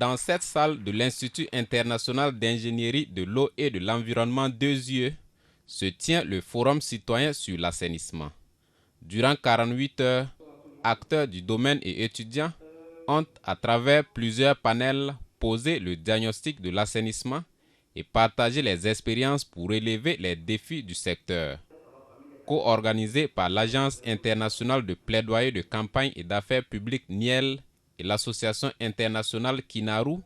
Dans cette salle de l'Institut international d'ingénierie de l'eau et de l'environnement 2 yeux se tient le Forum citoyen sur l'assainissement. Durant 48 heures, acteurs du domaine et étudiants ont, à travers plusieurs panels, posé le diagnostic de l'assainissement et partagé les expériences pour relever les défis du secteur. Co-organisé par l'Agence internationale de plaidoyer de campagne et d'affaires publiques NIEL et l'Association internationale Kinaru,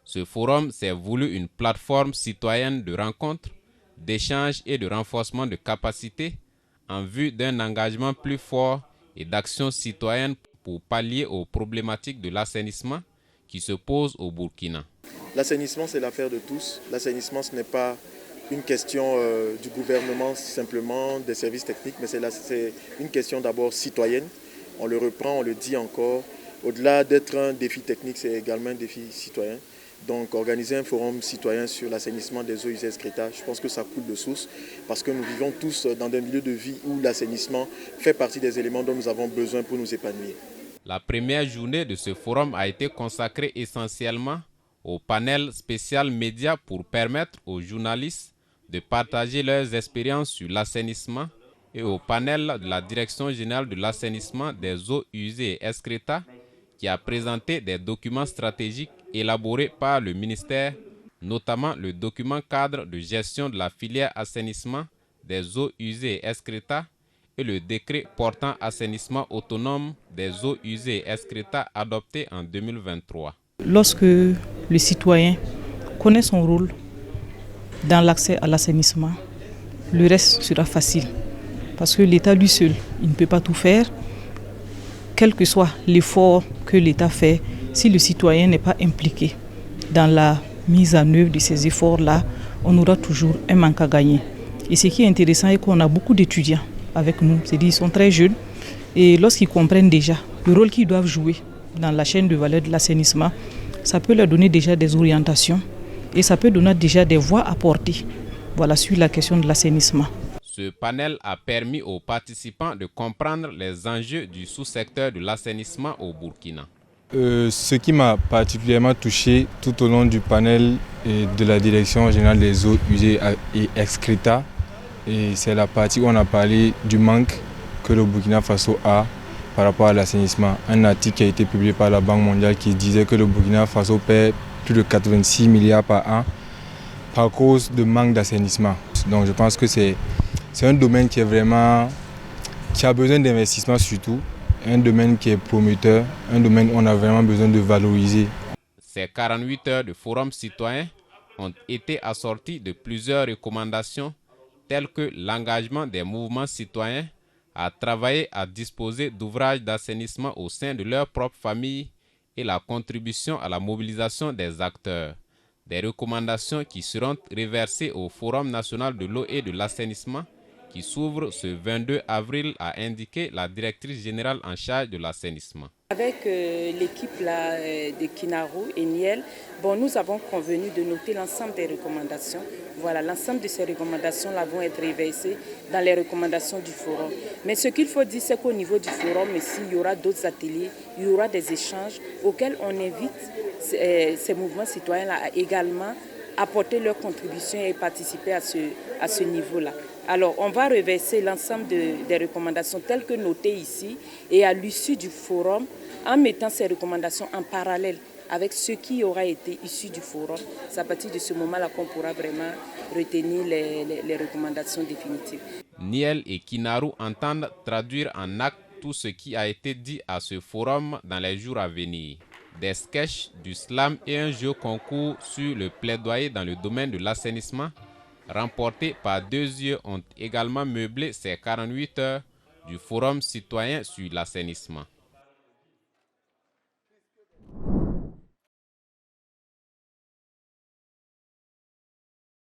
ce forum s'est voulu une plateforme citoyenne de rencontres, d'échanges et de renforcement de capacités en vue d'un engagement plus fort et d'action citoyenne pour pallier aux problématiques de l'assainissement qui se posent au Burkina. L'assainissement, c'est l'affaire de tous. L'assainissement, ce n'est pas une question du gouvernement simplement, des services techniques, mais c'est une question d'abord citoyenne. On le reprend, on le dit encore. Au-delà d'être un défi technique, c'est également un défi citoyen. Donc organiser un forum citoyen sur l'assainissement des eaux usées excréta, je pense que ça coule de source parce que nous vivons tous dans des milieux de vie où l'assainissement fait partie des éléments dont nous avons besoin pour nous épanouir. La première journée de ce forum a été consacrée essentiellement au panel spécial médias pour permettre aux journalistes de partager leurs expériences sur l'assainissement et au panel de la Direction générale de l'assainissement des eaux usées et excréta qui a présenté des documents stratégiques élaborés par le ministère, notamment le document cadre de gestion de la filière assainissement des eaux usées et excréta et le décret portant assainissement autonome des eaux usées et excréta adopté en 2023. Lorsque le citoyen connaît son rôle dans l'accès à l'assainissement, le reste sera facile. Parce que l'État lui seul, il ne peut pas tout faire. Quel que soit l'effort que l'État fait, si le citoyen n'est pas impliqué dans la mise en œuvre de ces efforts-là, on aura toujours un manque à gagner. Et ce qui est intéressant est qu'on a beaucoup d'étudiants avec nous, c'est-à-dire qu'ils sont très jeunes et lorsqu'ils comprennent déjà le rôle qu'ils doivent jouer dans la chaîne de valeur de l'assainissement, ça peut leur donner déjà des orientations et ça peut donner déjà des voies à porter sur la question de l'assainissement. Ce panel a permis aux participants de comprendre les enjeux du sous-secteur de l'assainissement au Burkina. Ce qui m'a particulièrement touché tout au long du panel de la Direction générale des eaux usées et excréta, c'est la partie où on a parlé du manque que le Burkina Faso a par rapport à l'assainissement. Un article qui a été publié par la Banque mondiale qui disait que le Burkina Faso perd plus de 86 milliards par an par cause de manque d'assainissement. Donc je pense que c'est un domaine qui a besoin d'investissement surtout, un domaine qui est prometteur, un domaine où on a vraiment besoin de valoriser. Ces 48 heures de forum citoyen ont été assorties de plusieurs recommandations telles que l'engagement des mouvements citoyens à travailler à disposer d'ouvrages d'assainissement au sein de leur propre famille et la contribution à la mobilisation des acteurs. Des recommandations qui seront reversées au Forum national de l'eau et de l'assainissement qui s'ouvre ce 22 avril, a indiqué la directrice générale en charge de l'assainissement. Avec l'équipe de Kinaru et Niel, nous avons convenu de noter l'ensemble des recommandations. Voilà, l'ensemble de ces recommandations vont être reversées dans les recommandations du forum. Mais ce qu'il faut dire, c'est qu'au niveau du forum, ici, il y aura d'autres ateliers, il y aura des échanges auxquels on invite ces mouvements citoyens à également apporter leur contribution et participer à ce niveau-là. Alors, on va reverser l'ensemble des recommandations telles que notées ici et à l'issue du forum, en mettant ces recommandations en parallèle avec ce qui aura été issu du forum. C'est à partir de ce moment-là qu'on pourra vraiment retenir les recommandations définitives. Niel et Kinaru entendent traduire en acte tout ce qui a été dit à ce forum dans les jours à venir. Des sketchs, du slam et un jeu concours sur le plaidoyer dans le domaine de l'assainissement remportés par 2 yeux ont également meublé ces 48 heures du Forum citoyen sur l'assainissement.